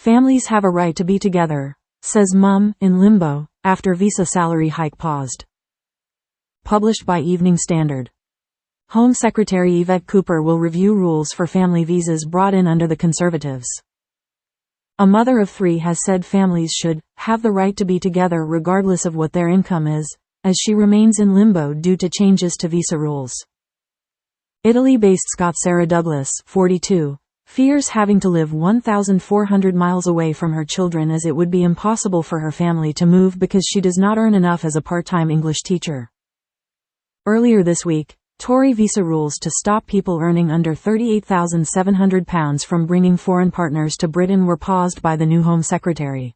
Families have a right to be together, says mom, in limbo, after visa salary hike paused. Published by Evening Standard. Home Secretary Yvette Cooper will review rules for family visas brought in under the Conservatives. A mother of 3 has said families should have the right to be together regardless of what their income is, as she remains in limbo due to changes to visa rules. Italy-based Scot Sarah Douglas, 42, fears having to live 1,400 miles away from her children as it would be impossible for her family to move because she does not earn enough as a part-time English teacher. Earlier this week, Tory visa rules to stop people earning under £38,700 from bringing foreign partners to Britain were paused by the new Home Secretary.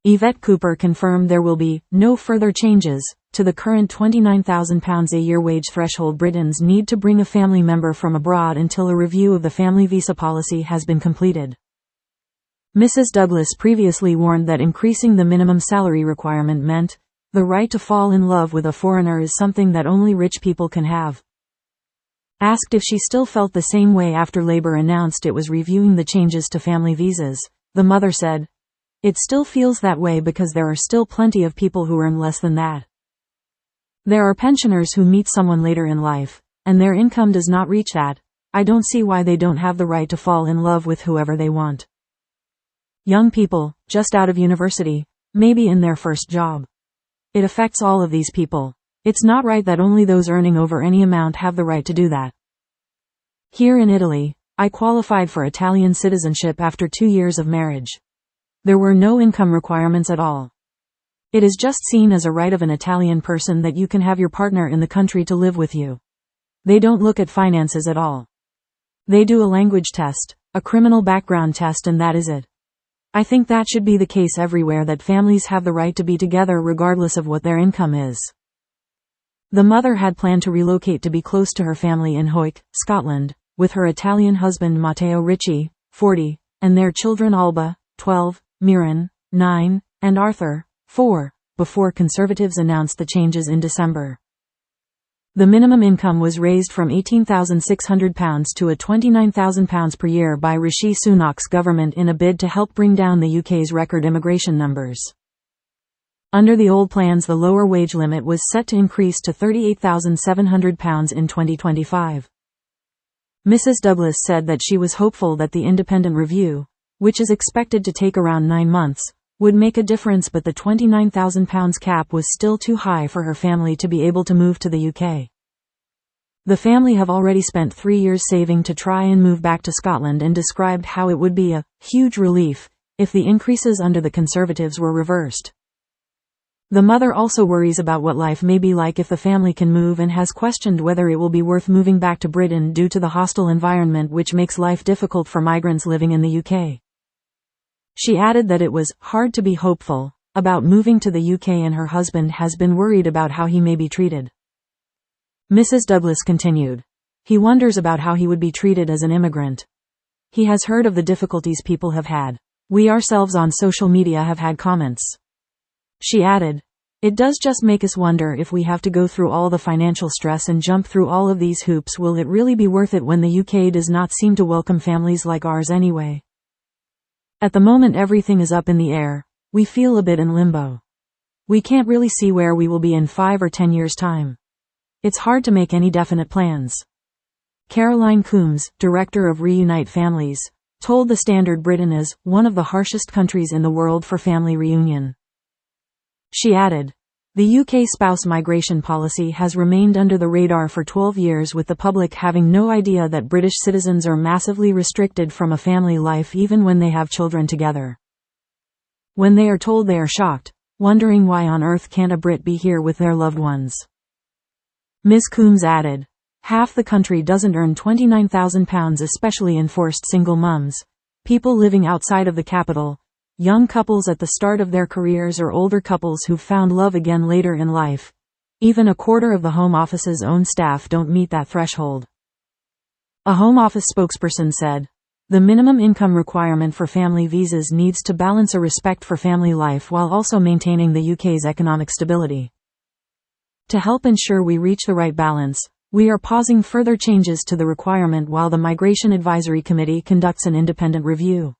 Yvette Cooper confirmed there will be no further changes to the current £29,000 a year wage threshold Britons need to bring a family member from abroad until a review of the family visa policy has been completed. Mrs. Douglas previously warned that increasing the minimum salary requirement meant the right to fall in love with a foreigner is something that only rich people can have. Asked if she still felt the same way after Labour announced it was reviewing the changes to family visas, the mother said, "It still feels that way because there are still plenty of people who earn less than that. There are pensioners who meet someone later in life, and their income does not reach that. I don't see why they don't have the right to fall in love with whoever they want. Young people, just out of university, maybe in their first job. It affects all of these people. It's not right that only those earning over any amount have the right to do that. Here in Italy, I qualified for Italian citizenship after 2 years of marriage. There were no income requirements at all. It is just seen as a right of an Italian person that you can have your partner in the country to live with you. They don't look at finances at all. They do a language test, a criminal background test, and that is it. I think that should be the case everywhere, that families have the right to be together regardless of what their income is." The mother had planned to relocate to be close to her family in Hoyk, Scotland, with her Italian husband Matteo Ricci, 40, and their children Alba, 12, Miran, 9, and Arthur, 4, before Conservatives announced the changes in December. The minimum income was raised from £18,600 to a £29,000 per year by Rishi Sunak's government in a bid to help bring down the UK's record immigration numbers. Under the old plans, the lower wage limit was set to increase to £38,700 in 2025. Mrs. Douglas said that she was hopeful that the independent review, which is expected to take around 9 months, would make a difference, but the £29,000 cap was still too high for her family to be able to move to the UK. The family have already spent 3 years saving to try and move back to Scotland and described how it would be a huge relief if the increases under the Conservatives were reversed. The mother also worries about what life may be like if the family can move and has questioned whether it will be worth moving back to Britain due to the hostile environment which makes life difficult for migrants living in the UK. She added that it was hard to be hopeful about moving to the UK and her husband has been worried about how he may be treated. Mrs. Douglas continued, "He wonders about how he would be treated as an immigrant. He has heard of the difficulties people have had. We ourselves on social media have had comments." She added, "It does just make us wonder if we have to go through all the financial stress and jump through all of these hoops, will it really be worth it when the UK does not seem to welcome families like ours anyway? At the moment everything is up in the air. We feel a bit in limbo. We can't really see where we will be in 5 or 10 years' time. It's hard to make any definite plans." Caroline Coombs, director of Reunite Families, told The Standard Britain is one of the harshest countries in the world for family reunion. She added, "The UK spouse migration policy has remained under the radar for 12 years, with the public having no idea that British citizens are massively restricted from a family life even when they have children together. When they are told, they are shocked, wondering why on earth can't a Brit be here with their loved ones." Ms. Coombs added, "Half the country doesn't earn £29,000, especially enforced single mums, people living outside of the capital, young couples at the start of their careers, or older couples who've found love again later in life. Even a quarter of the Home Office's own staff don't meet that threshold." A Home Office spokesperson said, "The minimum income requirement for family visas needs to balance a respect for family life while also maintaining the UK's economic stability. To help ensure we reach the right balance, we are pausing further changes to the requirement while the Migration Advisory Committee conducts an independent review."